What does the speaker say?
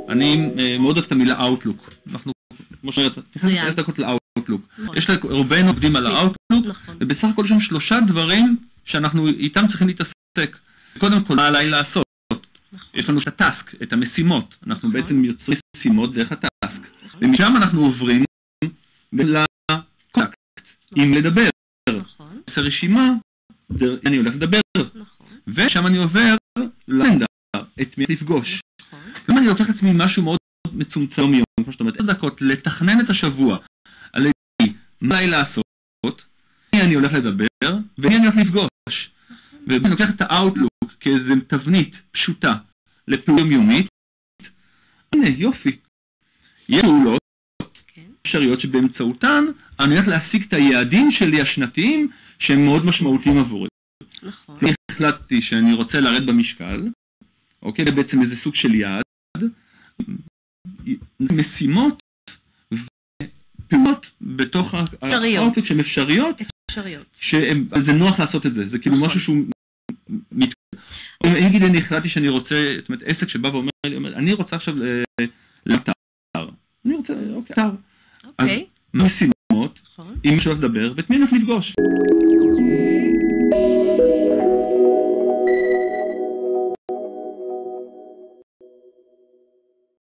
אני מאוד אוהב את המילה Outlook. אנחנו, כמו שאומרת, נכנס 10 דקות ל-Outlook. יש רובנו עובדים על ה-Outlook, ובסך הכל יש שם 3 דברים שאנחנו איתם צריכים להתעסק. קודם כל, מה עליי לעשות? יש לנו את הטאסק, את המשימות. אנחנו בעצם יוצרים משימות דרך הטאסק. ומשם אנחנו עוברים לקונטקט, עם לדבר. יש רשימה, אני הולך לדבר. ושם אני עובר לנדה, את מי לפגוש. אם אני לוקח עצמי משהו מאוד מצומצם יום, כמו שאתה אומרת, 10 דקות, לתכנן את השבוע, על מה לי לעשות, מי אני הולך לדבר, ומי אני הולך לפגוש. ואני לוקח את ה-Outlook כאיזו תבנית פשוטה לפעולה יומיומית, הנה, יופי. יש פעולות אפשריות שבאמצעותן אני הולך להשיג את היעדים שלי השנתיים, שהם מאוד משמעותיים עבורי. נכון. אני החלטתי שאני רוצה לרדת במשקל, אוקיי, זה בעצם איזה סוג של יעד, משימות ופעולות בתוך האופק שהן אפשריות, שזה נוח לעשות את זה, זה כאילו משהו שהוא אם אני החלטתי שאני רוצה, זאת אומרת, עסק שבא ואומר לי, אני רוצה עכשיו לאתר, אני רוצה, אוקיי, אתר, אז משימות, אם מישהו לדבר, ואת מי אנחנו לפגוש?